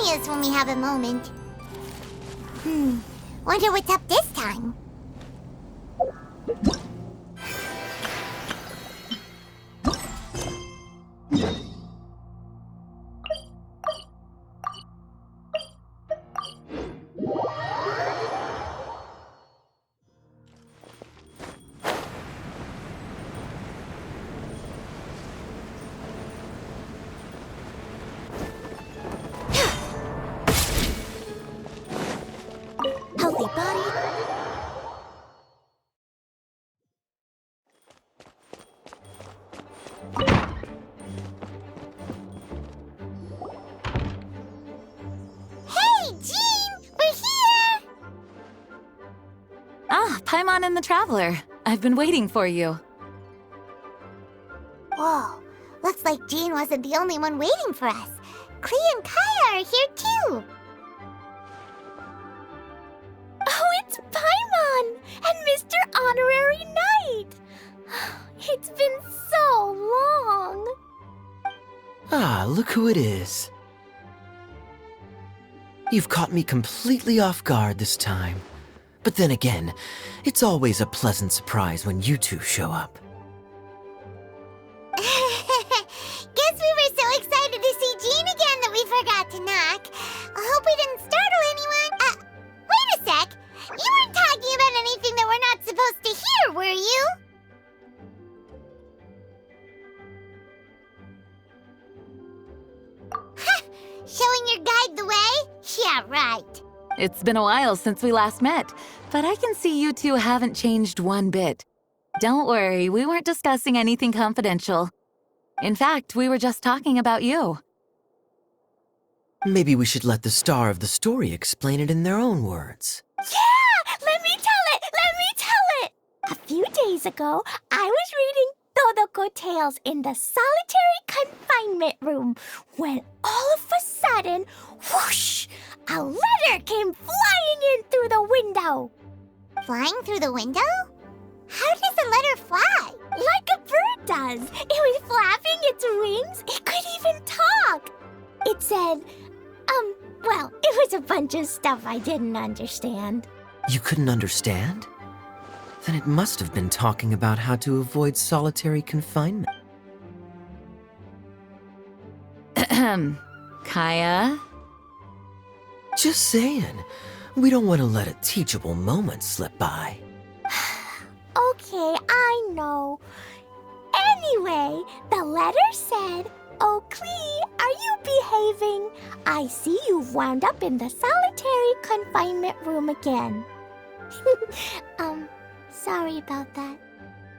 Is when we have a moment. Wonder what's up this time. Healthy body. Hey, Jean! We're here! Ah, Paimon and the Traveler. I've been waiting for you. Whoa, looks like Jean wasn't the only one waiting for us. Klee and Kaya are here too. Oh, it's Paimon and Mr. Honorary Knight! It's been so long! Ah, look who it is. You've caught me completely off guard this time. But then again, it's always a pleasant surprise when you two show up. Guess we were so excited to see Jean again that we forgot to knock. I hope we didn't startle anyone. Wait a sec. You weren't talking about anything that we're not supposed to hear, were you? Showing your guide the way? Yeah, right. It's been a while since we last met, but I can see you two haven't changed one bit. Don't worry, we weren't discussing anything confidential. In fact, we were just talking about you. Maybe we should let the star of the story explain it in their own words. Yeah! Let me tell it! Let me tell it! A few days ago, I was reading Todoko Tales in the solitary confinement room when all of a sudden, whoosh! A letter came flying in through the window. Flying through the window? How does a letter fly? Like a bird does. It was flapping its wings. It could even talk. It said, well, it was a bunch of stuff I didn't understand. You couldn't understand? Then it must have been talking about how to avoid solitary confinement. Kaya? Just saying. We don't want to let a teachable moment slip by. Okay, I know. Anyway, the letter said, "Oh, Klee, are you behaving? I see you've wound up in the solitary confinement room again." Sorry about that.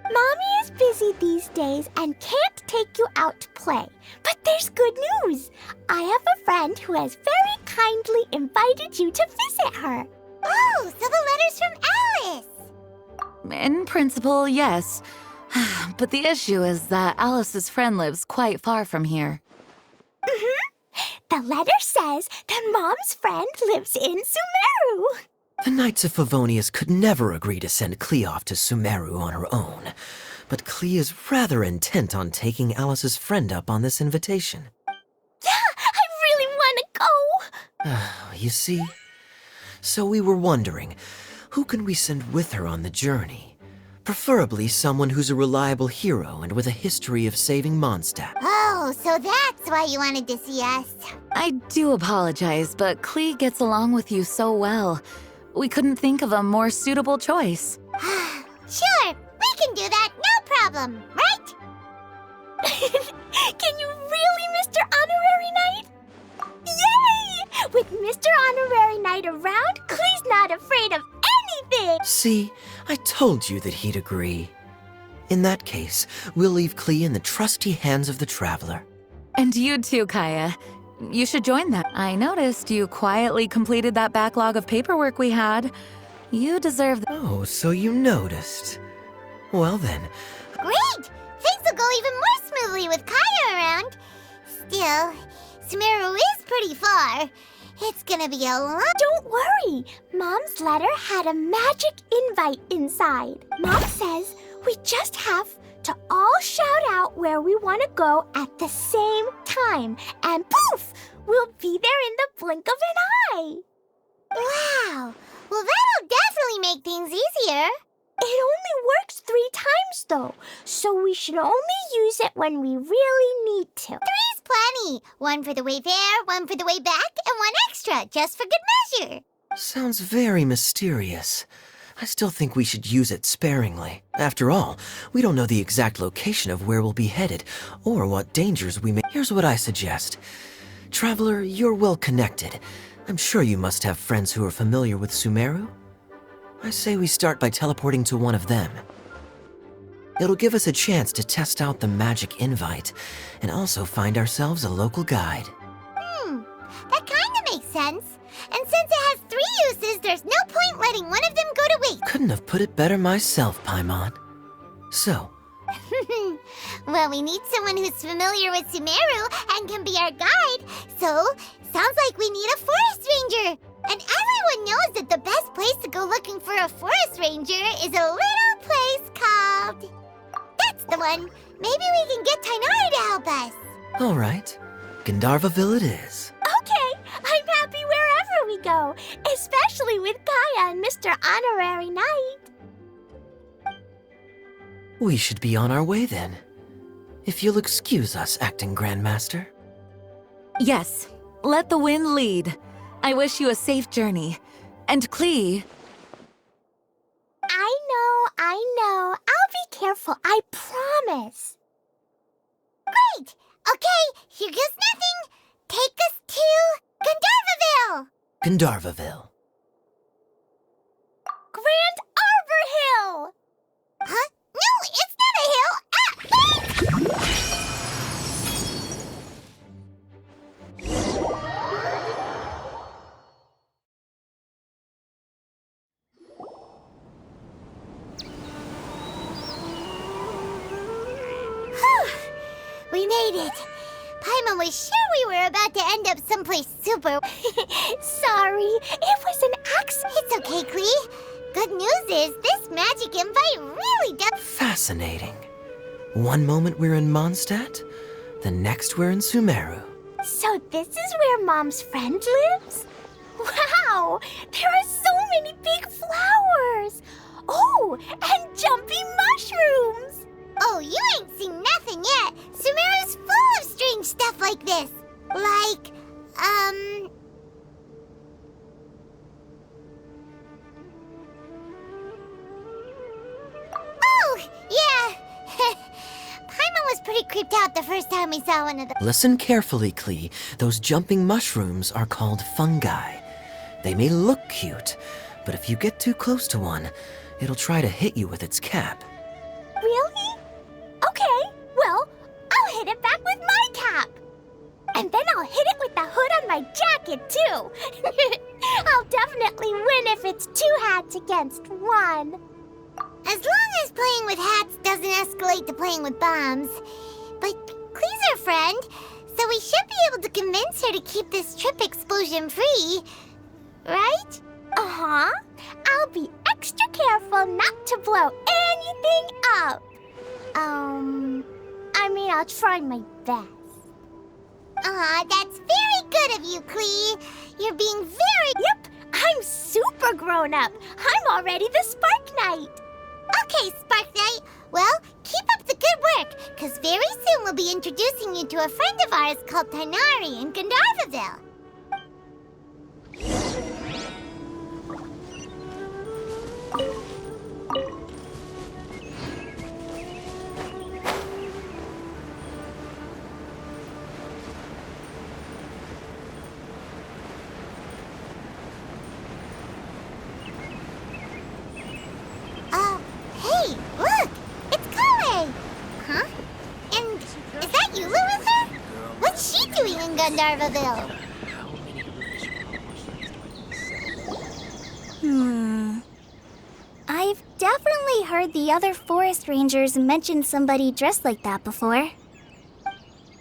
Mommy is busy these days and can't take you out to play. But there's good news. I have a friend who has very kindly invited you to visit her. Oh, so the letter's from Alice. In principle, yes. But the issue is that Alice's friend lives quite far from here. The letter says that Mom's friend lives in Sumeru. The Knights of Favonius could never agree to send Klee off to Sumeru on her own. But Klee is rather intent on taking Alice's friend up on this invitation. Yeah, I really want to go. You see? So we were wondering, who can we send with her on the journey? Preferably someone who's a reliable hero and with a history of saving Mondstadt. Oh, so that's why you wanted to see us. I do apologize, but Klee gets along with you so well. We couldn't think of a more suitable choice. Sure, we can do that, no problem, right? Can you really, Mr. Honorary Knight? Yay! With Mr. Honorary Knight around, Klee's not afraid of anything! See, I told you that he'd agree. In that case, we'll leave Klee in the trusty hands of the Traveler. And you too, Kaya. You should join them. I noticed you quietly completed that backlog of paperwork we had. You deserve the— Oh, so you noticed. Well then, Great! Things will go even more smoothly with Kaya around. Still, Sumeru is pretty far. It's gonna be a long— Don't worry! Mom's letter had a magic invite inside. Mom says we just have to all shout out where we want to go at the same time. And poof! We'll be there in the blink of an eye. Wow. Well, that'll definitely make things easier. It only works 3 times, though, so we should only use it when we really need to. 3's plenty. 1 for the way there, 1 for the way back, and 1 extra, just for good measure. Sounds very mysterious. I still think we should use it sparingly. After all, we don't know the exact location of where we'll be headed, or what dangers we may... Here's what I suggest. Traveler, you're well connected. I'm sure you must have friends who are familiar with Sumeru. I say we start by teleporting to one of them. It'll give us a chance to test out the magic invite, and also find ourselves a local guide. That kinda makes sense. And since it has 3 uses, there's no point letting one of them go to waste. Couldn't have put it better myself, Paimon. So, Well, we need someone who's familiar with Sumeru and can be our guide. So, sounds like we need a forest ranger. And everyone knows that the best place to go looking for a forest ranger is a little place called... That's the one. Maybe we can get Tainari to help us. all right. Gandharvaville it is. Okay, I'm happy wherever we go, especially with Kaya and Mr. Honorary Knight. We should be on our way then. If you'll excuse us, Acting Grandmaster. Yes, let the wind lead. I wish you a safe journey. And Klee, I know. I'll be careful, I promise. Great. Okay, here goes nothing. Take us to Gandharvaville. Gandharvaville. Grand Arbor Hill! Huh? No, it's not a hill. We made it. Paimon was sure we were about to end up someplace super... Sorry, it was an accident. It's okay, Klee. Good news is this magic invite really does... Fascinating. One moment we're in Mondstadt, the next we're in Sumeru. So this is where Mom's friend lives? Wow, there are so many big flowers. Oh, and jumping mushrooms. Oh, you ain't seen nothing yet. Sumeru's full of strange stuff like this. Like, Oh, yeah. Paimon was pretty creeped out the first time we saw one of them. Listen carefully, Klee. Those jumping mushrooms are called fungi. They may look cute, but if you get too close to one, it'll try to hit you with its cap. Really? Okay, well, I'll hit it back with my cap. And then I'll hit it with the hood on my jacket, too. I'll definitely win if it's 2 hats against 1. As long as playing with hats doesn't escalate to playing with bombs. But Klee's our friend, so we should be able to convince her to keep this trip explosion-free. Right? Uh-huh. I'll be extra careful not to blow anything up. I'll try my best. Aw, that's very good of you, Klee. You're being very... Yep, I'm super grown up. I'm already the Spark Knight. Okay, Spark Knight. Well, keep up the good work, because very soon we'll be introducing you to a friend of ours called Tainari in Gandharvaville. Hey, look! It's Kale! Huh? And is that Yula with her? What's she doing in Gandharvaville? I've definitely heard the other forest rangers mention somebody dressed like that before.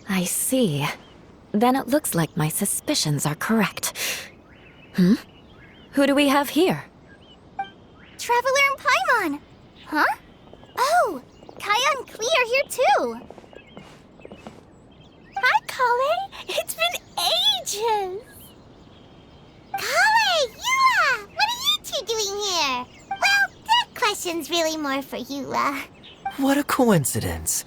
I see. Then it looks like my suspicions are correct. Who do we have here? Traveler and Paimon! Huh? Oh, Kaya and Klee are here too. Hi, Kale. It's been ages. Kale, Eula, what are you two doing here? Well, that question's really more for Eula. What a coincidence.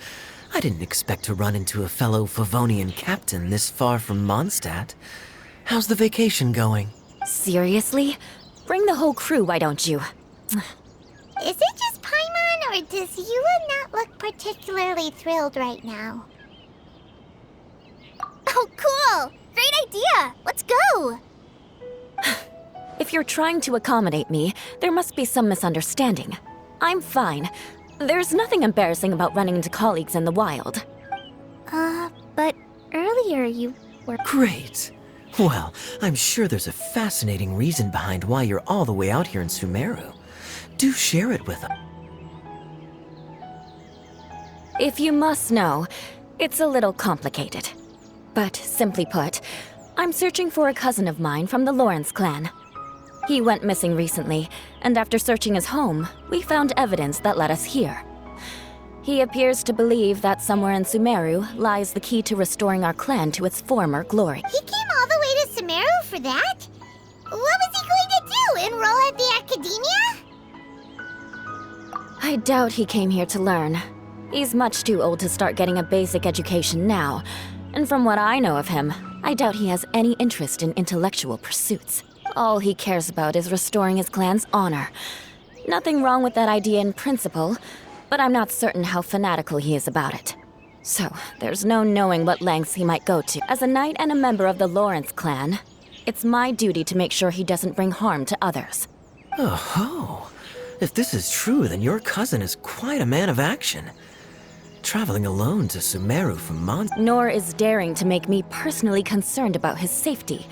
I didn't expect to run into a fellow Favonian captain this far from Mondstadt. How's the vacation going? Seriously? Bring the whole crew, why don't you? Is it just Paimon, or does Eula not look particularly thrilled right now? Oh, cool. Great idea. Let's go. If you're trying to accommodate me, there must be some misunderstanding. I'm fine. There's nothing embarrassing about running into colleagues in the wild. But earlier you were... Great. Well, I'm sure there's a fascinating reason behind why you're all the way out here in Sumeru. Do share it with us. If you must know, it's a little complicated. But simply put, I'm searching for a cousin of mine from the Lawrence clan. He went missing recently, and after searching his home, we found evidence that led us here. He appears to believe that somewhere in Sumeru lies the key to restoring our clan to its former glory. He came all the way to Sumeru for that? What was he going to do, enroll at the academia? I doubt he came here to learn. He's much too old to start getting a basic education now, and from what I know of him, I doubt he has any interest in intellectual pursuits. All he cares about is restoring his clan's honor. Nothing wrong with that idea in principle, but I'm not certain how fanatical he is about it. So, there's no knowing what lengths he might go to. As a knight and a member of the Lawrence clan, it's my duty to make sure he doesn't bring harm to others. Oh, if this is true, then your cousin is quite a man of action. Traveling alone to Sumeru from Nor is daring to make me personally concerned about his safety.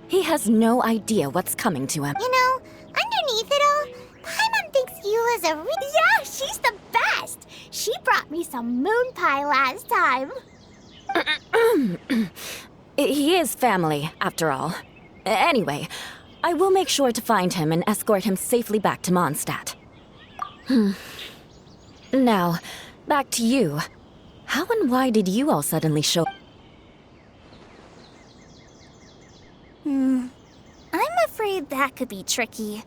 He has no idea what's coming to him. You know, underneath it all, Paimon thinks Eula's a Yeah, she's the best. She brought me some moon pie last time. He is family, after all. Anyway, I will make sure to find him and escort him safely back to Mondstadt. Now, back to you. How and why did you all suddenly show? I'm afraid that could be tricky.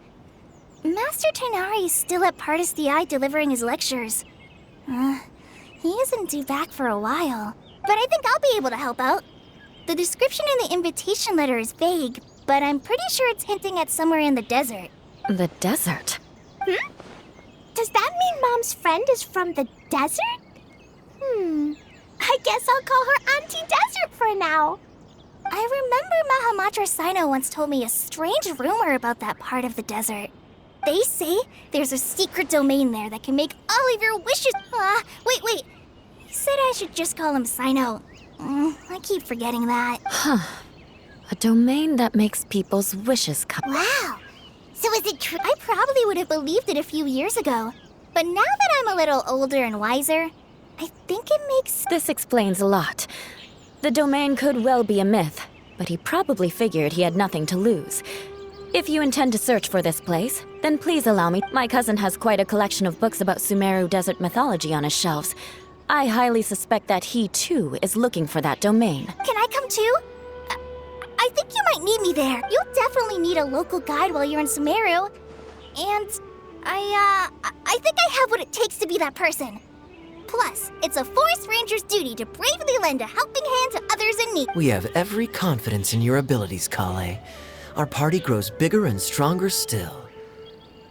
Master Tighnari's still at Partis the Eye delivering his lectures. He isn't due back for a while. But I think I'll be able to help out. The description in the invitation letter is vague, but I'm pretty sure it's hinting at somewhere in the desert. The desert? Does that mean Mom's friend is from the desert? I guess I'll call her Auntie Desert for now. I remember Mahamatra Sino once told me a strange rumor about that part of the desert. They say there's a secret domain there that can make all of your wishes... wait. He said I should just call him Sino. I keep forgetting that. A domain that makes people's wishes come. Wow. So is it true? I probably would have believed it a few years ago. But now that I'm a little older and wiser, I think it makes... This explains a lot. The domain could well be a myth, but he probably figured he had nothing to lose. If you intend to search for this place, then please allow me. My cousin has quite a collection of books about Sumeru desert mythology on his shelves. I highly suspect that he, too, is looking for that domain. Can I come too? I think you might need me there. You'll definitely need a local guide while you're in Sumeru. And I think I have what it takes to be that person. Plus, it's a forest ranger's duty to bravely lend a helping hand to others in need. We have every confidence in your abilities, Kale. Our party grows bigger and stronger still.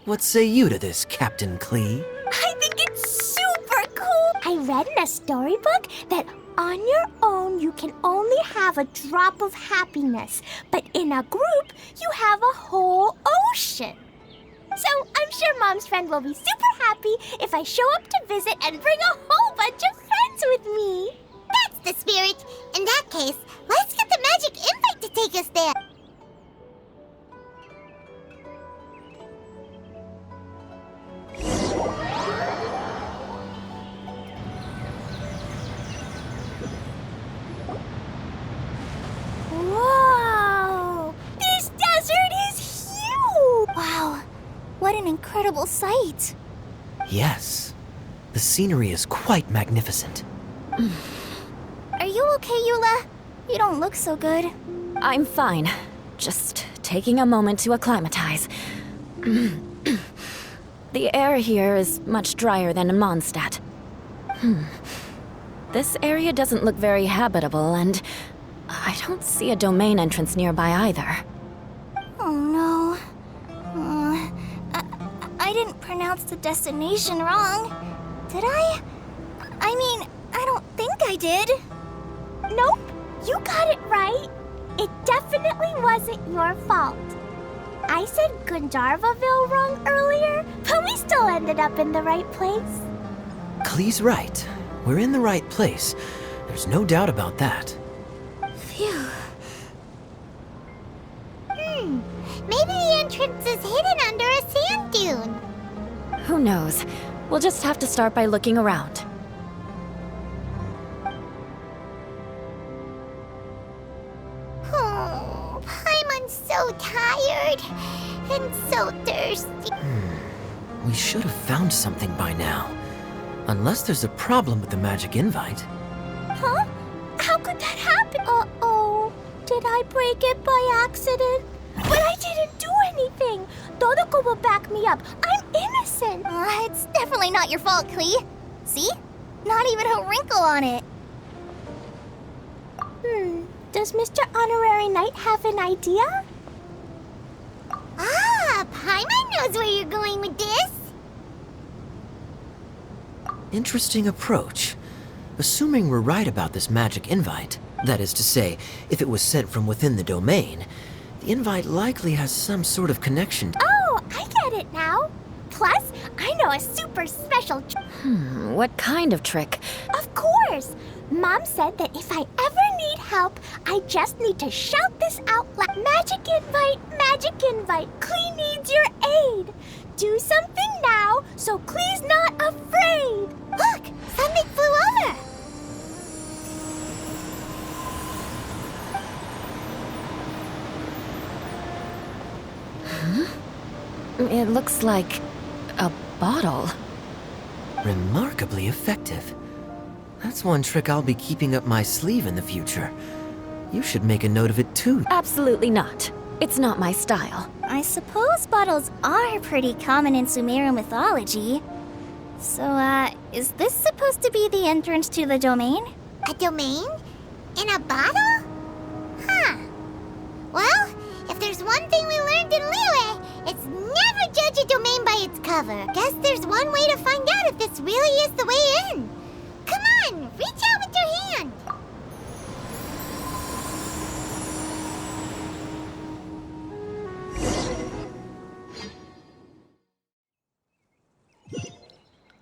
What say you to this, Captain Klee? I think it's super cool. I read in a storybook that on your own you can only have a drop of happiness, but in a group you have a whole ocean. So I'm sure Mom's friend will be super happy if I show up to visit and bring a whole bunch of friends with me. That's the spirit. In that case, let's get the magic invite to take us there. Whoa! This desert is huge! Wow, what an incredible sight. Yes. The scenery is quite magnificent. Are you okay, Eula? You don't look so good. I'm fine. Just taking a moment to acclimatize. The air here is much drier than in Mondstadt. This area doesn't look very habitable, and I don't see a domain entrance nearby either. Oh no. I didn't pronounce the destination wrong. Did I? I mean, I don't think I did. Nope, you got it right. It definitely wasn't your fault. I said Gandharvaville wrong earlier, but we still ended up in the right place. Klee's right. We're in the right place. There's no doubt about that. Phew. Maybe the entrance is hidden under a sand dune. Who knows? We'll just have to start by looking around. Oh, Paimon's so tired and so thirsty. We should have found something by now. Unless there's a problem with the magic invite. Huh? How could that happen? Uh-oh. Did I break it by accident? But I didn't do anything. Todoko will back me up. I'm innocent. It's definitely not your fault, Klee. See? Not even a wrinkle on it. Does Mr. Honorary Knight have an idea? Ah, Paimon knows where you're going with this. Interesting approach. Assuming we're right about this magic invite, that is to say, if it was sent from within the domain, the invite likely has some sort of connection. Oh, I get it now. Plus, I know a super special What kind of trick? Of course! Mom said that if I ever need help, I just need to shout this out loud. Magic invite, Klee needs your aid. Do something now so Klee's not afraid. Look, something flew over. It looks like a bottle. Remarkably effective. That's one trick I'll be keeping up my sleeve in the future. You should make a note of it too. Absolutely not. It's not my style. I suppose bottles are pretty common in Sumerian mythology. So, is this supposed to be the entrance to the domain? A domain? In a bottle? Huh. Well, if there's one thing we learned in Liyue, it's never judge a domain by its cover. Guess there's one way to find out if this really is the way in. Come on, reach out with your hand.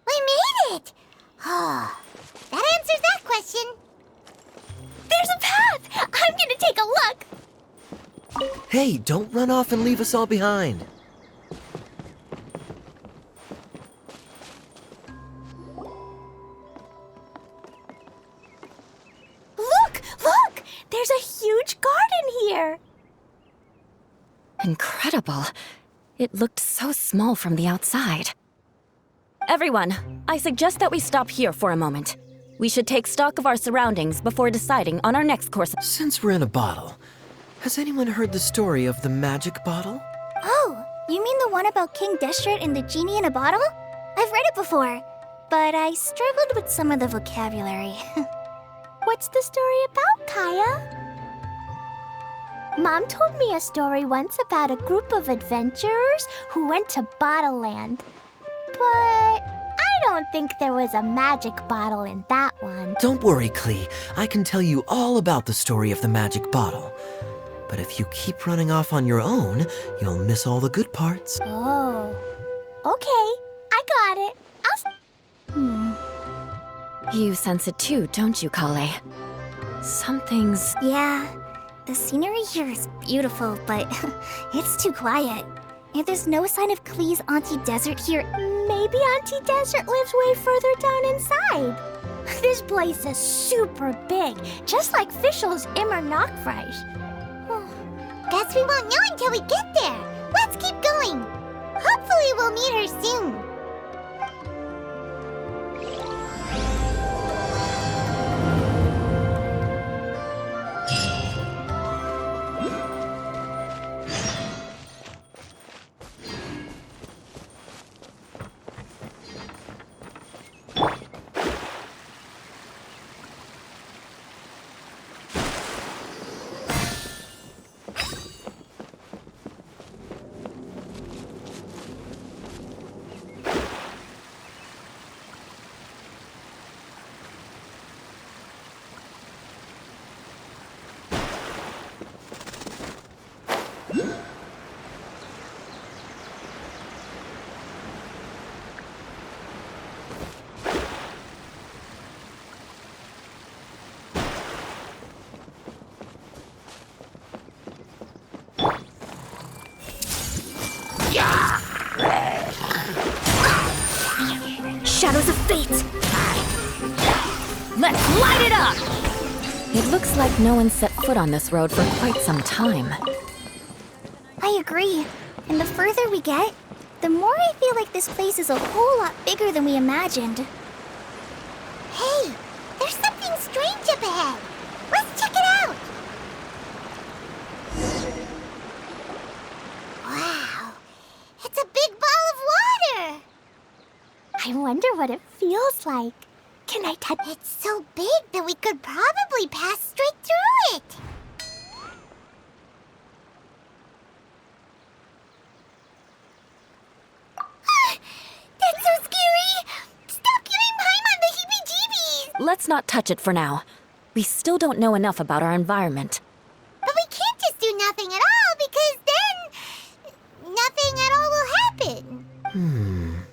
We made it! Oh, that answers that question. There's a path! I'm gonna take a look! Hey, don't run off and leave us all behind. Look! There's a huge garden here! Incredible. It looked so small from the outside. Everyone, I suggest that we stop here for a moment. We should take stock of our surroundings before deciding on our next course. Since we're in a bottle, has anyone heard the story of the magic bottle? Oh, you mean the one about King Deshret and the genie in a bottle? I've read it before, but I struggled with some of the vocabulary. What's the story about, Kaya? Mom told me a story once about a group of adventurers who went to Bottle Land. But I don't think there was a magic bottle in that one. Don't worry, Klee. I can tell you all about the story of the magic bottle. But if you keep running off on your own, you'll miss all the good parts. Oh. Okay, I got it. You sense it too, don't you, Kale? Something's... Yeah, the scenery here is beautiful, but it's too quiet. And there's no sign of Klee's Auntie Desert here. Maybe Auntie Desert lives way further down inside. This place is super big, just like Fischl's Immer Nachtreich. Guess we won't know until we get there. Let's keep going. Hopefully we'll meet her soon. Jaws of Fate! Let's light it up! It looks like no one set foot on this road for quite some time. I agree. And the further we get, the more I feel like this place is a whole lot bigger than we imagined. Hey, there's something strange up ahead. Let's check it out. Wow, it's a big ball of water. I wonder what it feels like. Can I touch it? It's so big that we could probably pass straight through it. That's so scary! Stop giving Paimon the heebie-jeebies! Let's not touch it for now. We still don't know enough about our environment. But we can't just do nothing at all, because then nothing at all will happen.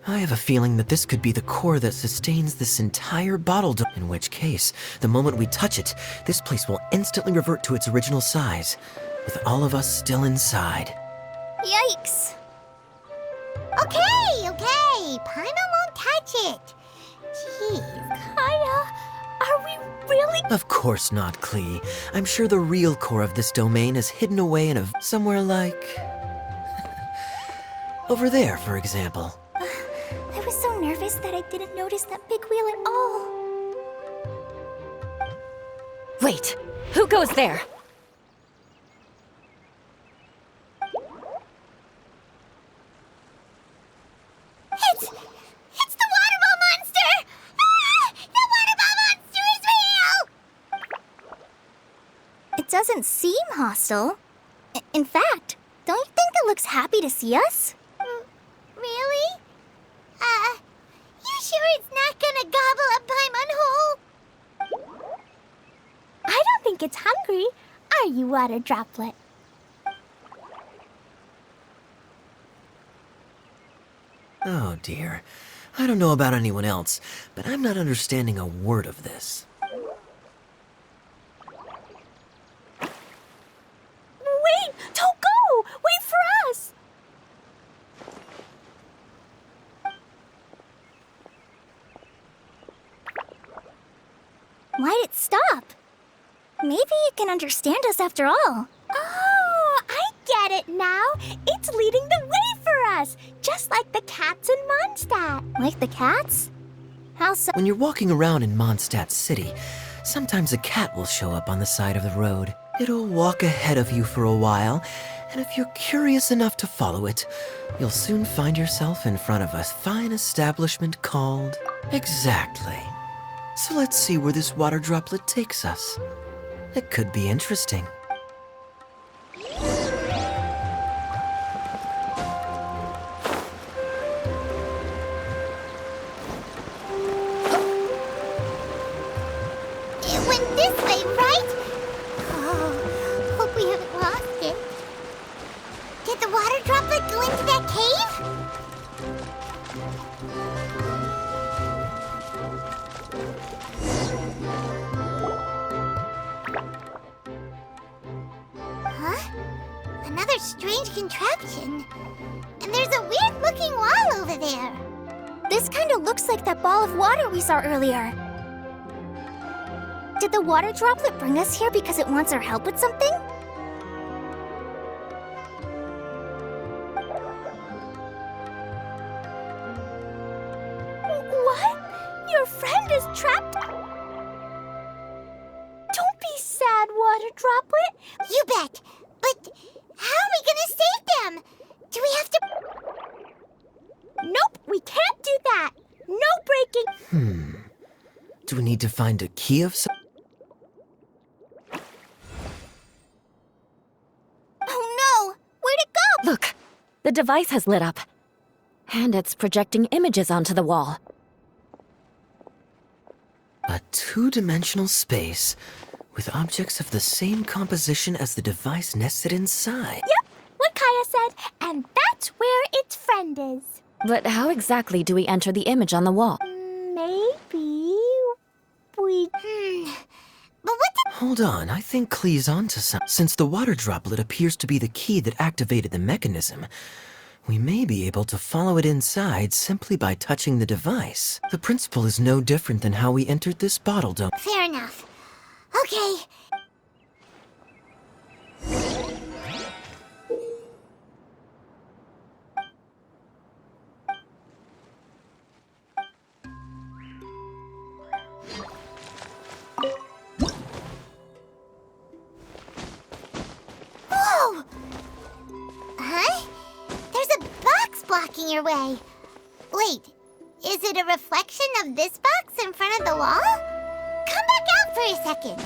I have a feeling that this could be the core that sustains this entire bottle dome. In which case, the moment we touch it, this place will instantly revert to its original size, with all of us still inside. Yikes! Okay. Paimon won't touch it. Jeez. Kaya, are we really? Of course not, Klee. I'm sure the real core of this domain is hidden away in somewhere like... over there, for example. I was so nervous that I didn't notice that big wheel at all. Wait, who goes there? It's the water ball monster! Ah! The water ball monster is real! It doesn't seem hostile. In fact, don't you think it looks happy to see us? Really? You sure it's not gonna gobble up Paimon whole? I don't think it's hungry. Are you, Water Droplet? Oh dear. I don't know about anyone else, but I'm not understanding a word of this. Wait! Don't go! Wait for us! Why'd it stop? Maybe it can understand us after all. Oh, I get it now. It's leading the way for us, just like the cats in Mondstadt. Like the cats? How so? When you're walking around in Mondstadt City, sometimes a cat will show up on the side of the road. It'll walk ahead of you for a while, and if you're curious enough to follow it, you'll soon find yourself in front of a fine establishment called... Exactly. So let's see where this water droplet takes us. It could be interesting. It went this way, right? Oh, hope we haven't lost it. Did the water droplet go into that cave? Huh? Another strange contraption. And there's a weird-looking wall over there. This kind of looks like that ball of water we saw earlier. Did the water droplet bring us here because it wants our help with something? What? Your friend is trapped? Don't be sad, water droplet. You bet. But how are we gonna save them? Do we have to... Nope, we can't do that. No breaking. Do we need to find a key of some... Oh no! Where'd it go? Look, the device has lit up. And it's projecting images onto the wall. A two-dimensional space with objects of the same composition as the device nested inside. Yep, what Kaya said, and that's where its friend is. But how exactly do we enter the image on the wall? Maybe we... But what did... Hold on, I think Klee's onto something. Since the water droplet appears to be the key that activated the mechanism, We may be able to follow it inside simply by touching the device. The principle is no different than how we entered this bottle dome. Fair enough. Okay. Whoa! Huh? There's a box blocking your way. Wait, is it a reflection of this box in front of the wall? Come back out for a second.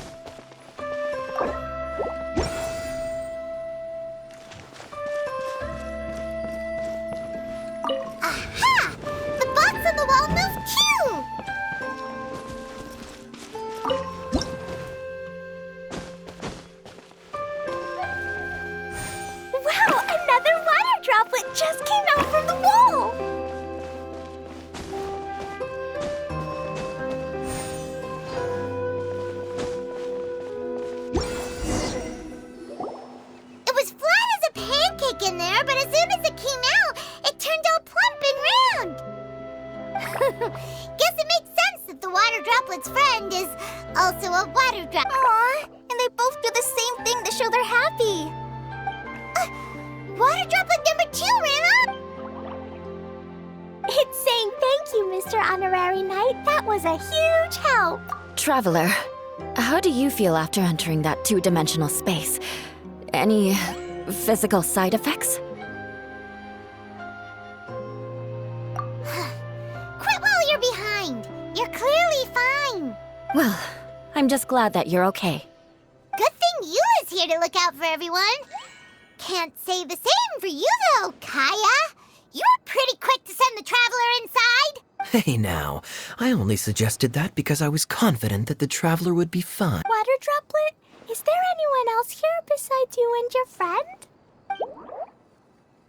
Aha! The box on the wall moved too! Wow, another water droplet just came out from the wall! It was flat as a pancake in there, but as soon as it came out, it turned all plump and round. Guess it makes sense that the water droplet's friend is also a water drop. Aw, and they both do the same thing to show they're happy. Water droplet number 2 ran up. It's saying thank you, Mr. Honorary Knight. That was a huge help. Traveler, how do you feel after entering that two-dimensional space? Any physical side effects? Quit while you're behind. You're clearly fine. Well, I'm just glad that you're okay. Good thing you is here to look out for everyone. Can't say the same for you, though, Kaya. You were pretty quick to send the traveler inside. Hey now, I only suggested that because I was confident that the traveler would be fine. Water droplet, is there anyone else here besides you and your friend?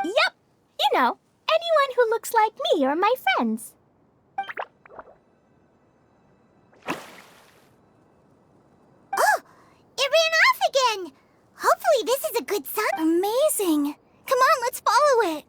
Yep, you know, anyone who looks like me or my friends. Oh, it ran off again. Hopefully this is a good sign. Amazing. Come on, let's follow it.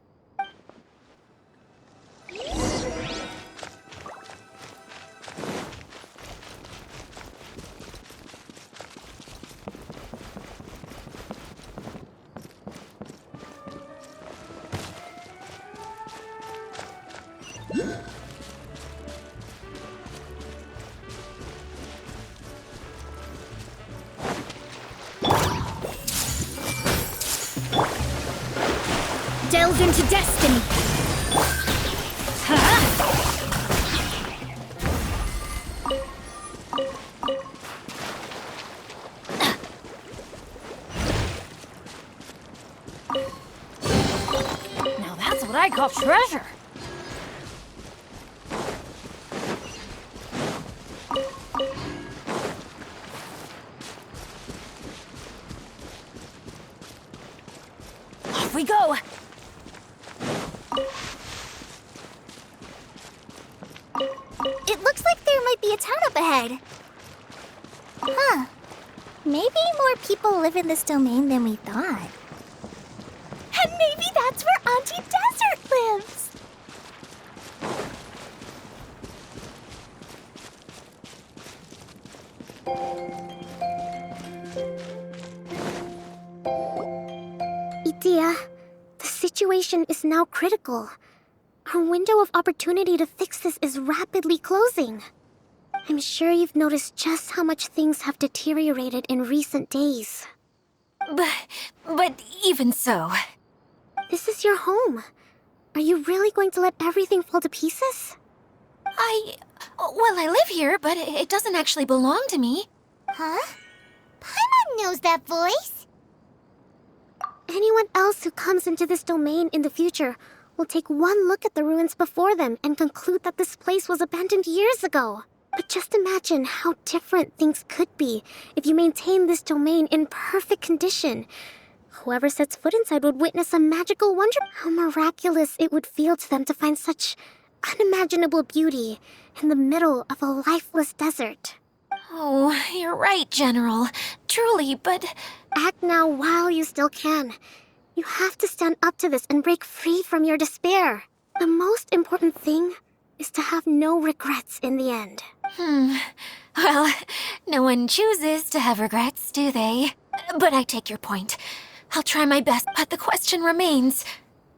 Delve into destiny. Now that's what I call treasure. Off we go. It looks like there might be a town up ahead. Huh. Maybe more people live in this domain than we thought. And maybe that's where Auntie Desert lives. Itia, the situation is now critical. Our window of opportunity to fix this is rapidly closing. I'm sure you've noticed just how much things have deteriorated in recent days. But even so. This is your home. Are you really going to let everything fall to pieces? Well, I live here, but it doesn't actually belong to me. Huh? Paimon knows that voice. Anyone else who comes into this domain in the future will take one look at the ruins before them and conclude that this place was abandoned years ago. But just imagine how different things could be if you maintain this domain in perfect condition. Whoever sets foot inside would witness a magical wonder. How miraculous it would feel to them to find such unimaginable beauty in the middle of a lifeless desert. Oh, you're right, General. Truly, but... Act now while you still can. You have to stand up to this and break free from your despair. The most important thing is to have no regrets in the end. Well, no one chooses to have regrets, do they? But I take your point. I'll try my best, but the question remains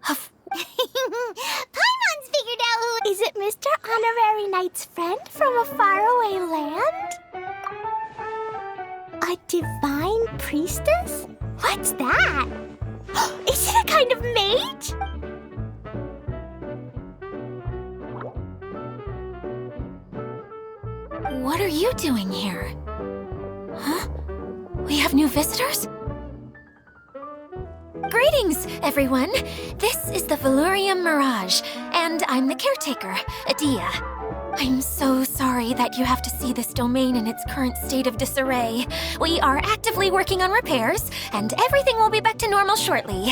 of... Paimon's figured out who... Is it Mr. Honorary Knight's friend from a faraway land? A divine priestess? What's that? Is it a kind of mage? What are you doing here? Huh? We have new visitors? Greetings, everyone. This is the Valurium Mirage, and I'm the caretaker, Adia. I'm so sorry that you have to see this domain in its current state of disarray. We are actively working on repairs, and everything will be back to normal shortly.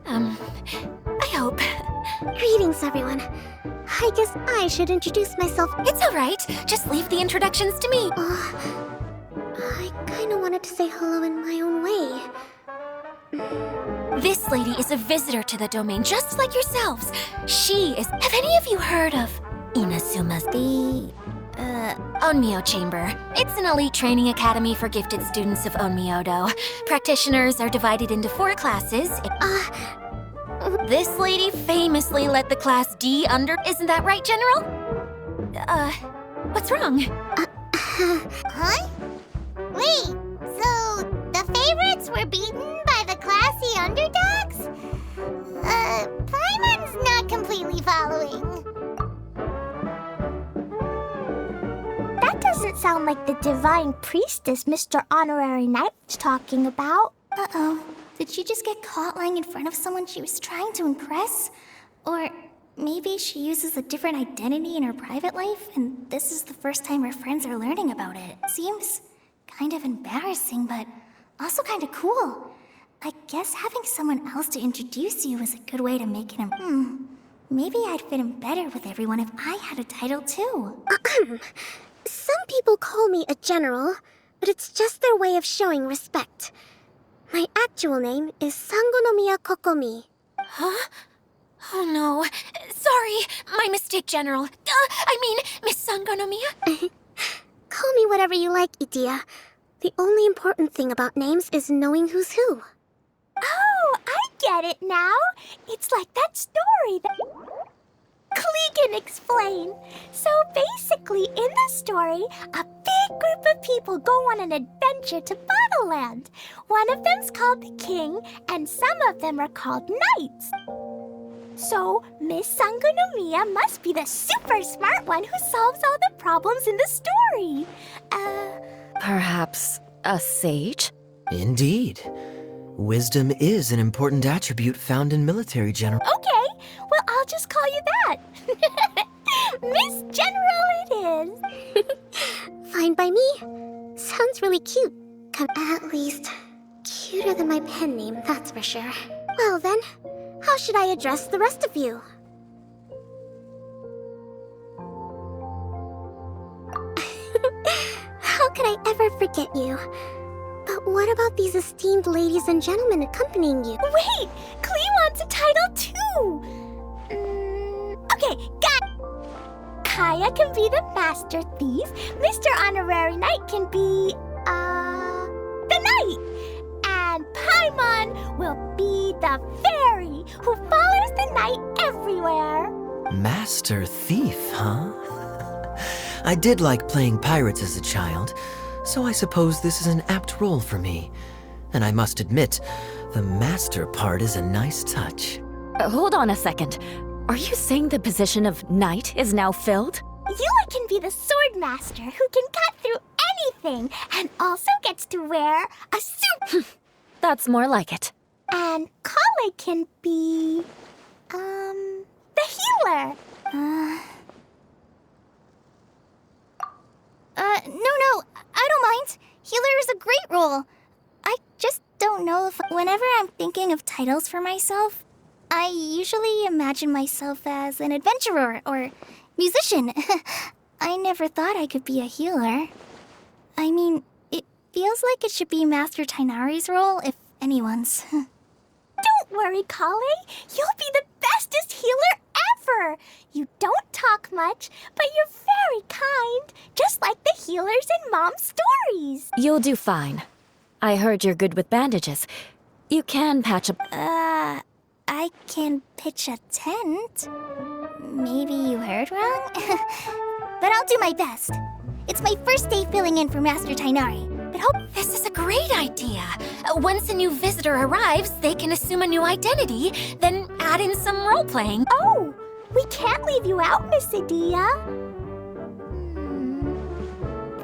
I hope. Greetings, everyone. I guess I should introduce myself. It's all right. Just leave the introductions to me. I kinda wanted to say hello in my own way. This lady is a visitor to the domain, just like yourselves. She is... Have any of you heard of Inasuma's Onmyo Chamber? It's an elite training academy for gifted students of Onmyodo. Practitioners are divided into 4 classes. This lady famously led the Class D under... Isn't that right, General? What's wrong? Huh? Wait, so the favorites were beaten by the classy underdogs? Paimon's not completely following. That doesn't sound like the divine priestess Mr. Honorary Knight was talking about. Uh-oh. Did she just get caught lying in front of someone she was trying to impress? Or maybe she uses a different identity in her private life, and this is the first time her friends are learning about it. Seems kind of embarrassing, but also kind of cool. I guess having someone else to introduce you is a good way to make it maybe I'd fit in better with everyone if I had a title too. Some people call me a general, but it's just their way of showing respect. My actual name is Sangonomiya Kokomi. Huh? Oh no. Sorry, my mistake, General. I mean, Miss Sangonomiya? Call me whatever you like, Itia. The only important thing about names is knowing who's who. Oh, I get it now. It's like that story that Klee can explain. So basically, in the story, a big group of people go on an adventure to Bottleland. One of them's called the King, and some of them are called Knights. So, Miss Sangonomiya must be the super smart one who solves all the problems in the story. Perhaps a sage? Indeed. Wisdom is an important attribute found in military general. Okay, well, I'll just call you that. Miss General it is. Fine by me. Sounds really cute. At least, cuter than my pen name, that's for sure. Well then, how should I address the rest of you? How could I ever forget you? But what about these esteemed ladies and gentlemen accompanying you? Wait, Klee wants a title too. Okay, got it. Kaya can be the Master Thief. Mr. Honorary Knight can be, the Knight. And Paimon will be the fairy who follows the knight everywhere. Master Thief, huh? I did like playing pirates as a child, so I suppose this is an apt role for me. And I must admit, the master part is a nice touch. Hold on a second. Are you saying the position of knight is now filled? Yua can be the sword master who can cut through anything and also gets to wear a suit. That's more like it. And Kale can be, the healer. No, I don't mind. Healer is a great role. I just don't know if whenever I'm thinking of titles for myself, I usually imagine myself as an adventurer or musician. I never thought I could be a healer. I mean, it feels like it should be Master Tainari's role, if anyone's. Don't Don't worry, Kale. You'll be the bestest healer ever. You don't talk much, but you're very kind, just like the healers in Mom's stories. You'll do fine. I heard you're good with bandages. You can patch up. I can pitch a tent. Maybe you heard wrong? But I'll do my best. It's my first day filling in for Master Tainari, but hope This is a great idea. Once a new visitor arrives, they can assume a new identity, then add in some role-playing. Oh, we can't leave you out, Miss Adia.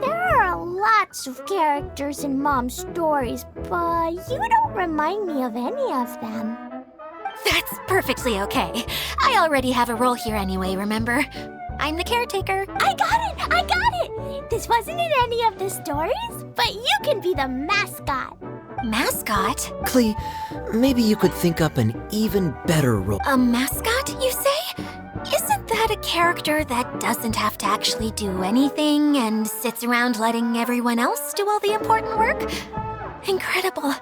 There are lots of characters in Mom's stories, but you don't remind me of any of them. That's perfectly okay. I already have a role here anyway, remember? I'm the caretaker. I got it! This wasn't in any of the stories, but you can be the mascot. Mascot? Klee, maybe you could think up an even better role. A mascot, you say? Isn't that a character that doesn't have to actually do anything and sits around letting everyone else do all the important work? Incredible.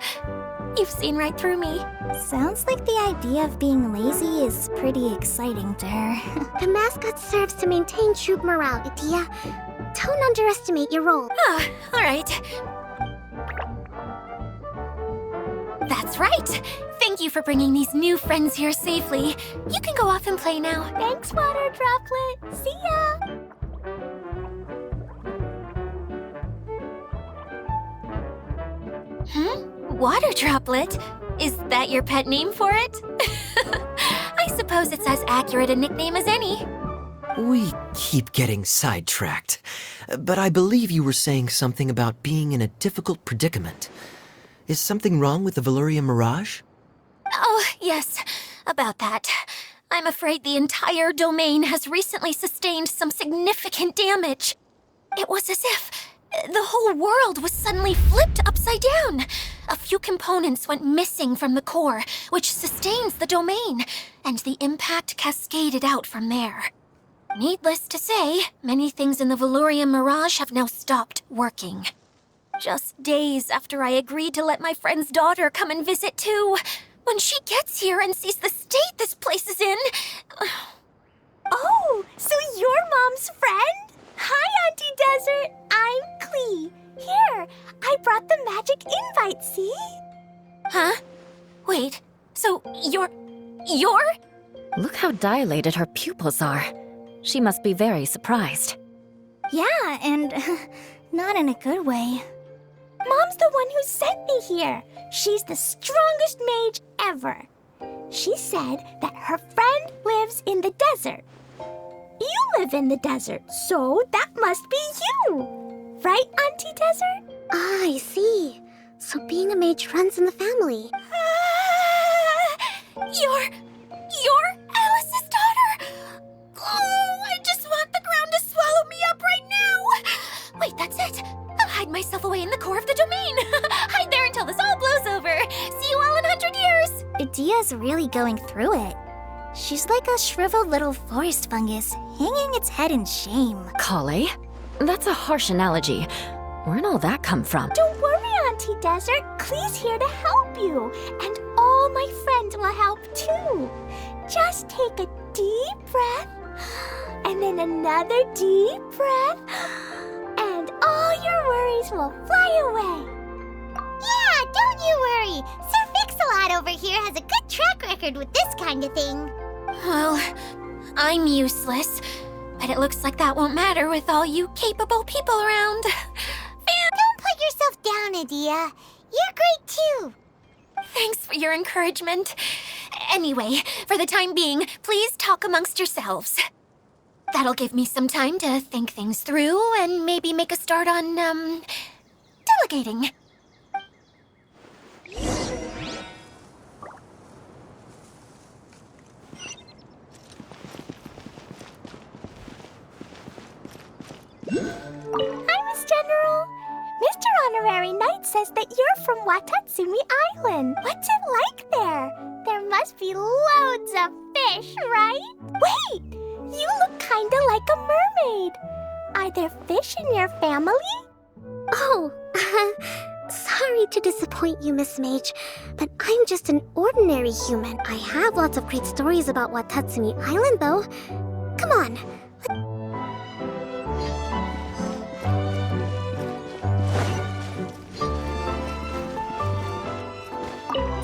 You've seen right through me. sounds like the idea of being lazy is pretty exciting to her. The mascot serves to maintain troop morale, Adia. Don't underestimate your role. Ah, all right. That's right. Thank you for bringing these new friends here safely. You can go off and play now. Thanks, Water Droplet. See ya! Water Droplet? Is that your pet name for it? I suppose it's as accurate a nickname as any. We keep getting sidetracked, but I believe you were saying something about being in a difficult predicament. Is something wrong with the Valyria Mirage? Oh, yes, about that. I'm afraid the entire domain has recently sustained some significant damage. It was as if the whole world was suddenly flipped upside down. A few components went missing from the core, which sustains the domain, and the impact cascaded out from there. Needless to say, many things in the Valyria Mirage have now stopped working. Just days after I agreed to let my friend's daughter come and visit too. When she gets here and sees the state this place is in... Oh, so you're Mom's friend? Hi, Auntie Desert. I'm Klee. Here, I brought the magic invite, see? Huh? Wait, so you're... Look how dilated her pupils are. She must be very surprised. Yeah, and not in a good way. Mom's the one who sent me here. She's the strongest mage ever. She said that her friend lives in the desert. You live in the desert, so that must be you. Right, Auntie Desert? Ah, I see. So being a mage runs in the family. You're Alice's daughter? Oh, I just want the ground to swallow me up right now. Wait, that's it. I'll hide myself away in the core of the domain. Hide there until this all blows over. See you all in 100 years. Adia's really going through it. She's like a shriveled little forest fungus, hanging its head in shame. Kale? That's a harsh analogy. Where'd all that come from? Don't worry, Auntie Desert. Klee's here to help you. And all my friends will help too. Just take a deep breath, and then another deep breath, and all your worries will fly away. Yeah, don't you worry. Sir Fix-a-Lot over here has a good track record with this kind of thing. Well, I'm useless. But it looks like that won't matter with all you capable people around. Don't put yourself down, Adia. You're great too. Thanks for your encouragement. Anyway, for the time being, please talk amongst yourselves. That'll give me some time to think things through and maybe make a start on, delegating. Hi, Miss General. Mr. Honorary Knight says that you're from Watatsumi Island. What's it like there? There must be loads of fish, right? Wait! You look kinda like a mermaid. Are there fish in your family? Oh, sorry to disappoint you, Miss Mage, but I'm just an ordinary human. I have lots of great stories about Watatsumi Island, though. Come on.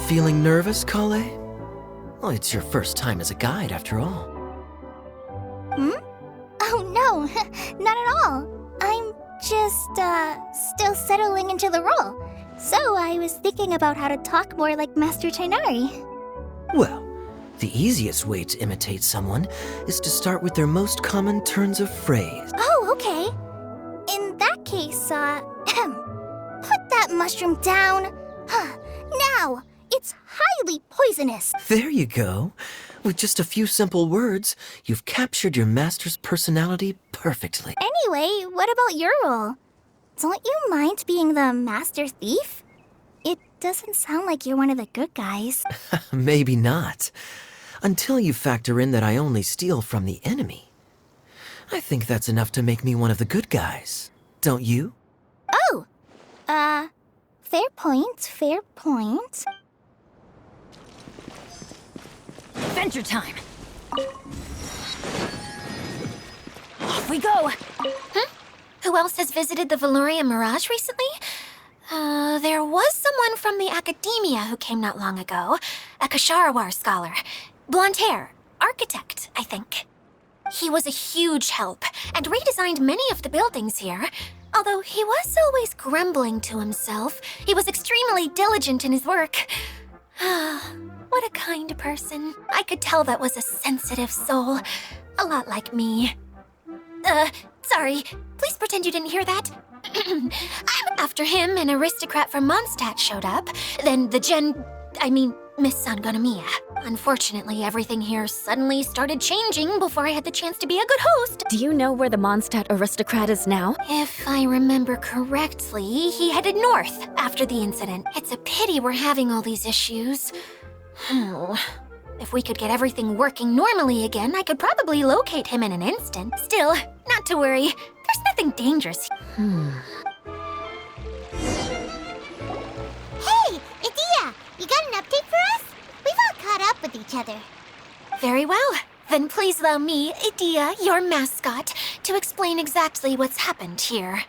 Feeling nervous, Kale? Well, it's your first time as a guide, after all. Oh no, not at all. I'm just, still settling into the role. So I was thinking about how to talk more like Master Tainari. Well, the easiest way to imitate someone is to start with their most common turns of phrase. Oh, okay. In that case, put that mushroom down. Now, it's highly poisonous. There you go. With just a few simple words, you've captured your master's personality perfectly. Anyway, what about your role? Don't you mind being the master thief? It doesn't sound like you're one of the good guys. Maybe not. Until you factor in that I only steal from the enemy. I think that's enough to make me one of the good guys. Don't you? Oh! Fair point, fair point. Adventure time! Off we go! Who else has visited the Veloria Mirage recently? There was someone from the academia who came not long ago. A Kasharawar scholar. Blonde hair. Architect, I think. He was a huge help and redesigned many of the buildings here. Although he was always grumbling to himself, he was extremely diligent in his work. What a kind person. I could tell that was a sensitive soul. A lot like me. Sorry. Please pretend you didn't hear that. After him, an aristocrat from Mondstadt showed up. Then Miss Sangonomiya. Unfortunately, everything here suddenly started changing before I had the chance to be a good host. Do you know where the Mondstadt aristocrat is now? If I remember correctly, he headed north after the incident. It's a pity we're having all these issues. If we could get everything working normally again, I could probably locate him in an instant. Still, not to worry. There's nothing dangerous. Hey, Idia, you got an update for us? We've all caught up with each other. Very well. Then please allow me, Idia, your mascot, to explain exactly what's happened here.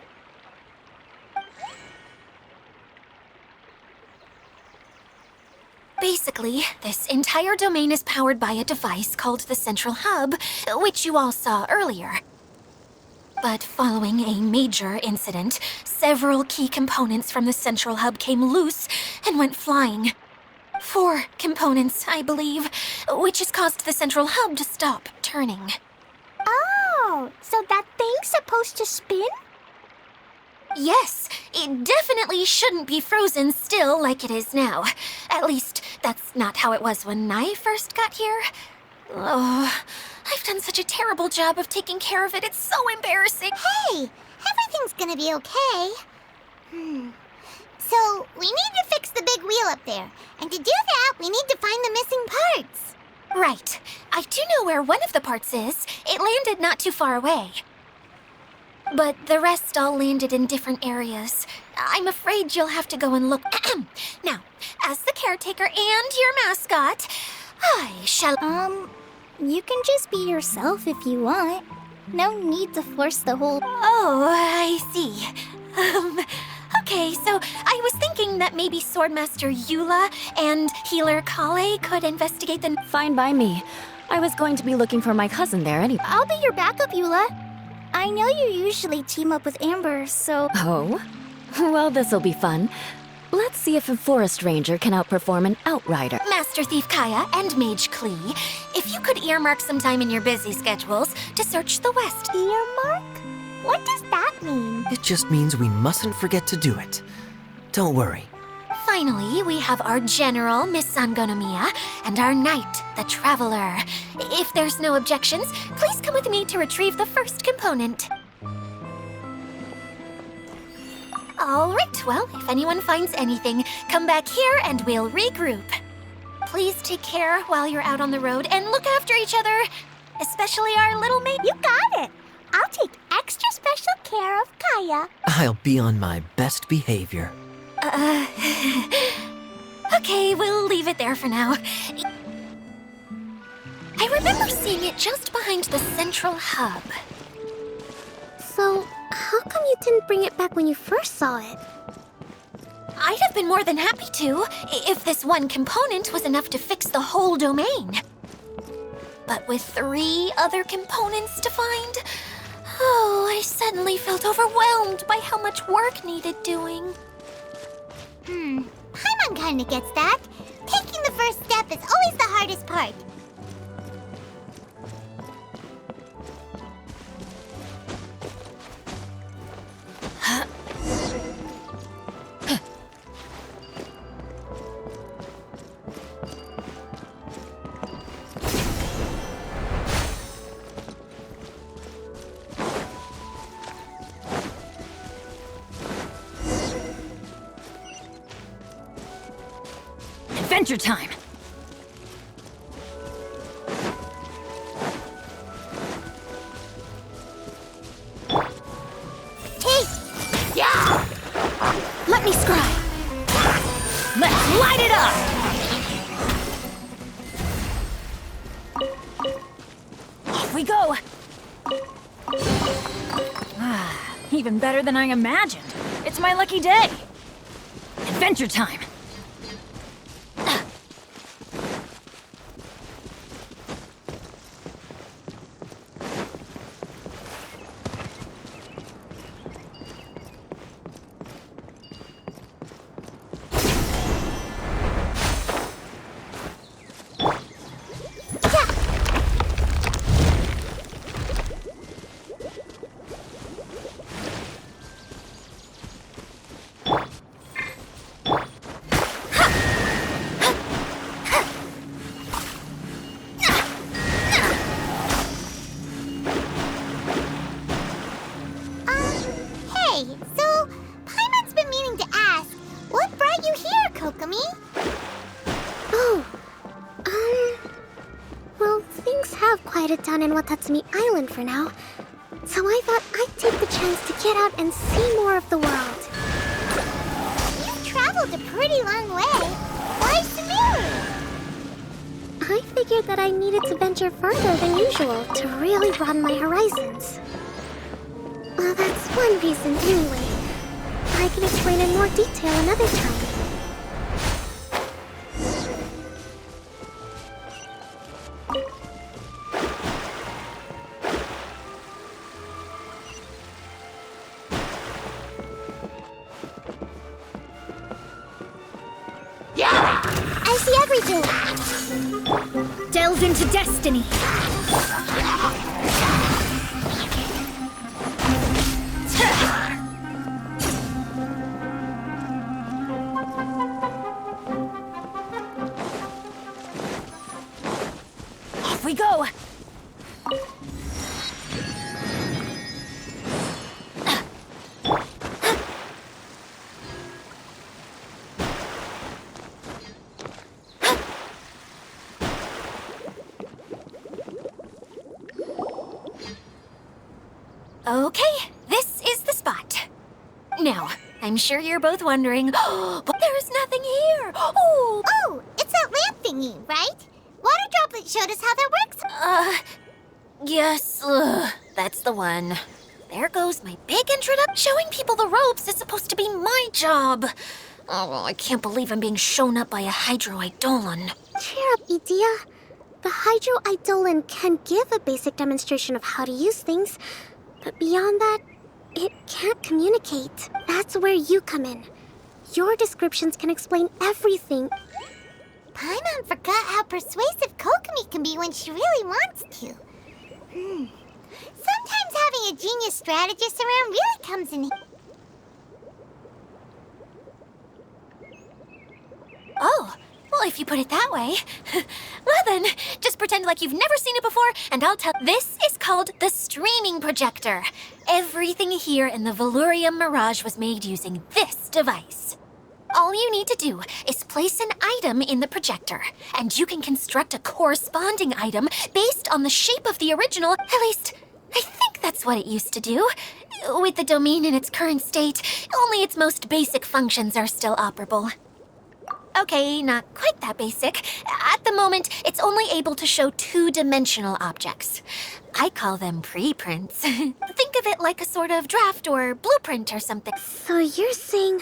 Basically, this entire domain is powered by a device called the Central Hub, which you all saw earlier. But following a major incident, several key components from the Central Hub came loose and went flying. 4 components, I believe, which has caused the Central Hub to stop turning. Oh, so that thing's supposed to spin? Yes, it definitely shouldn't be frozen still like it is now. At least, that's not how it was when I first got here. Oh, I've done such a terrible job of taking care of it. It's so embarrassing. Hey, everything's gonna be okay. So, we need to fix the big wheel up there. And to do that, we need to find the missing parts. Right. I do know where one of the parts is. It landed not too far away. But the rest all landed in different areas. I'm afraid you'll have to go and look. Now, as the caretaker and your mascot, I shall... You can just be yourself if you want. No need to force the whole... Oh, I see. Okay, so I was thinking that maybe Swordmaster Eula and Healer Kale could investigate the... Fine by me. I was going to be looking for my cousin there anyway. I'll be your backup, Eula. I know you usually team up with Amber, so... Oh? Well, this'll be fun. Let's see if a forest ranger can outperform an outrider. Master Thief Kaya and Mage Klee, if you could earmark some time in your busy schedules to search the West. Earmark? What does that mean? It just means we mustn't forget to do it. Don't worry. Finally, we have our general, Miss Sangonomiya, and our knight, the Traveler. If there's no objections, please come with me to retrieve the first component. All right, well, if anyone finds anything, come back here and we'll regroup. Please take care while you're out on the road and look after each other, especially our little mate. You got it. I'll take extra special care of Kaya. I'll be on my best behavior. Okay, we'll leave it there for now. I remember seeing it just behind the central hub. So, how come you didn't bring it back when you first saw it? I'd have been more than happy to, if this one component was enough to fix the whole domain. But with 3 other components to find, I suddenly felt overwhelmed by how much work needed doing. Paimon kinda gets that. Taking the first step is always the hardest part. Adventure time! Let me scry. Let's light it up! Off we go! Even better than I imagined. It's my lucky day. Adventure time! Hey, so Paimon's been meaning to ask, what brought you here, Kokomi? Oh, well, things have quieted down in Watatsumi Island for now. So I thought I'd take the chance to get out and see more of the world. You've traveled a pretty long way. Why Sumeru? I figured that I needed to venture further than usual to really broaden my horizons. Well, that's one reason anyway. I can explain in more detail another time. I see everything. Delve into destiny. Off we go! Okay, this is the spot. Now, I'm sure you're both wondering, but there's nothing here. Oh, it's that lamp thingy, right? Water Droplet showed us how that works. Yes, that's the one. There goes my big introduction. Showing people the ropes is supposed to be my job. Oh, I can't believe I'm being shown up by a Hydro Eidolon. Cheer up, Idia. The Hydro Eidolon can give a basic demonstration of how to use things, but beyond that, it can't communicate. That's where you come in. Your descriptions can explain everything. Paimon forgot how persuasive Kokomi can be when she really wants to. Sometimes having a genius strategist around really comes in. Oh, well, if you put it that way. Well then, just pretend like you've never seen it before, and I'll tell. This is called the streaming projector. Everything here in the Valurium Mirage was made using this device. All you need to do is place an item in the projector, and you can construct a corresponding item based on the shape of the original. At least, I think that's what it used to do. With the domain in its current state, only its most basic functions are still operable. Okay, not quite that basic. At the moment, it's only able to show two-dimensional objects. I call them preprints. Think of it like a sort of draft or blueprint or something. So you're saying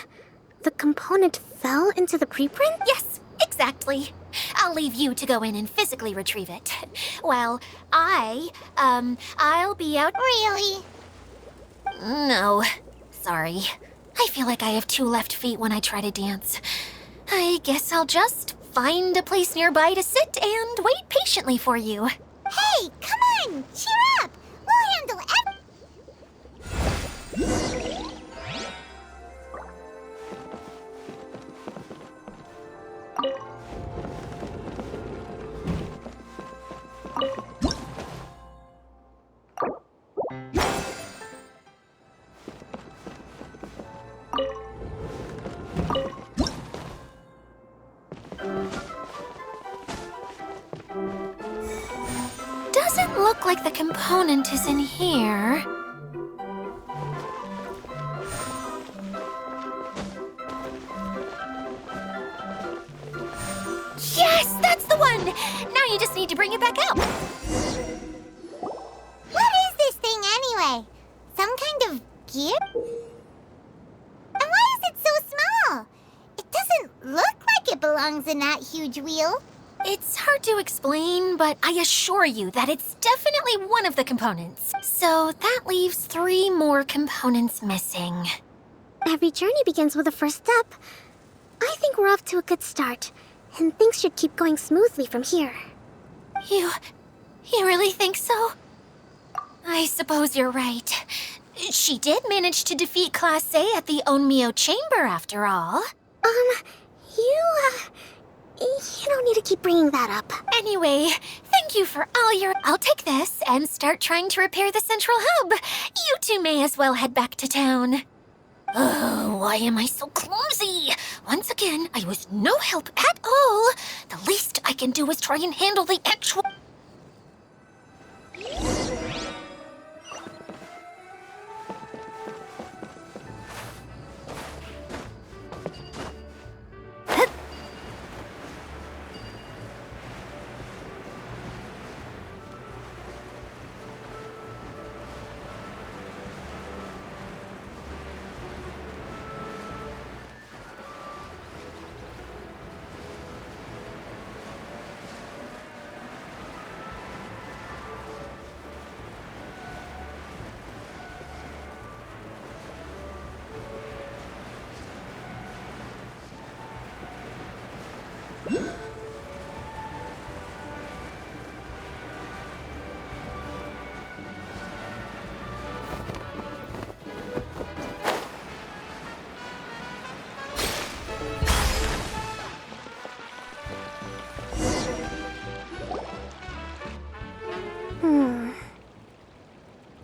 the component fell into the preprint? Yes, exactly. I'll leave you to go in and physically retrieve it. Well, I'll be out. Really? No, sorry. I feel like I have two left feet when I try to dance. I guess I'll just find a place nearby to sit and wait patiently for you. Hey, come on! Cheer up! We'll handle Doesn't look like the component is in here. Yes, that's the one! Now you just need to bring it back out. What is this thing anyway? Some kind of gear? And why is it so small? It doesn't look like it belongs in that huge wheel. It's hard to explain, but I assure you that it's definitely one of the components. So that leaves 3 more components missing. Every journey begins with a first step. I think we're off to a good start, and things should keep going smoothly from here. You really think so? I suppose you're right. She did manage to defeat Class A at the Onmyo Chamber after all. You don't need to keep bringing that up. Anyway, thank you for all your... I'll take this and start trying to repair the central hub. You two may as well head back to town. Oh, why am I so clumsy? Once again, I was no help at all. The least I can do is try and handle the actual...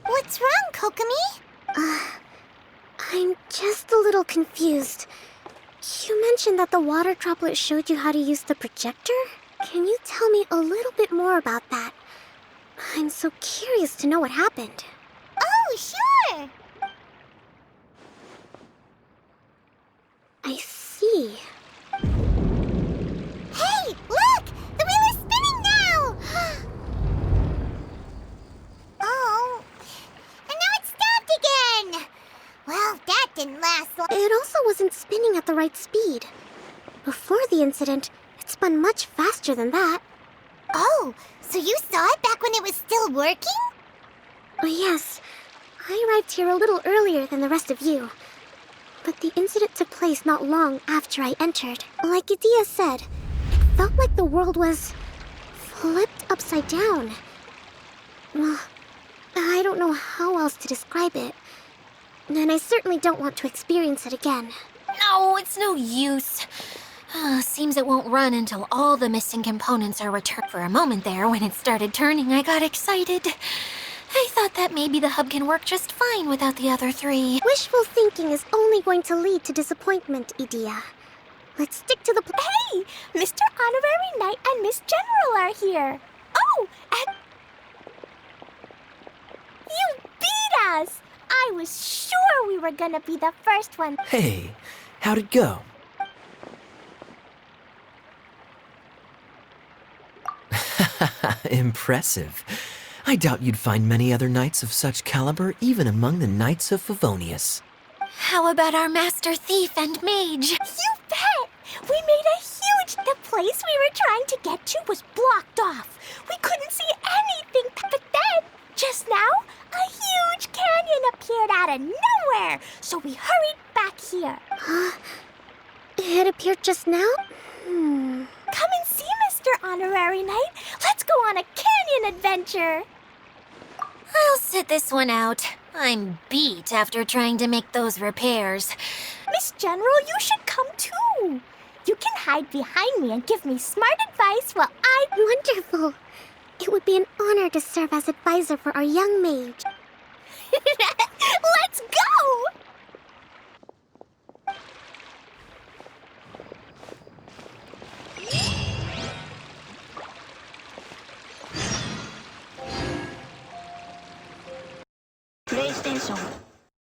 What's wrong, Kokomi? I'm just a little confused. You mentioned that the water droplet showed you how to use the projector? Can you tell me a little bit more about that? I'm so curious to know what happened. Oh, sure! I see. Hey, look! The wheel is spinning now! Oh, and now it's stopped again! Well, that didn't last long. It also wasn't spinning at the right speed. Before the incident, it spun much faster than that. Oh, so you saw it back when it was still working? Oh, yes. I arrived here a little earlier than the rest of you. But the incident took place not long after I entered. Like Idia said, it felt like the world was flipped upside down. Well, I don't know how else to describe it. And I certainly don't want to experience it again. No, it's no use. Seems it won't run until all the missing components are returned. For a moment there, when it started turning, I got excited. I thought that maybe the hub can work just fine without the other 3. Wishful thinking is only going to lead to disappointment, Idia. Let's stick to the Hey! Mr. Honorary Knight and Miss General are here. Oh, and... You beat us! I was sure we were gonna be the first one. Hey, how'd it go? Impressive. I doubt you'd find many other knights of such caliber even among the Knights of Favonius. How about our master thief and mage? You bet! We made a huge... The place we were trying to get to was blocked off. We couldn't see anything, but then, just now, a huge canyon appeared out of nowhere. So we hurried back here. It appeared just now? Come and see, Mr. Honorary Knight. Let's go on a canyon adventure. I'll sit this one out. I'm beat after trying to make those repairs. Miss General, you should come too. You can hide behind me and give me smart advice while I... Wonderful. It would be an honor to serve as advisor for our young mage. Let's go! PlayStation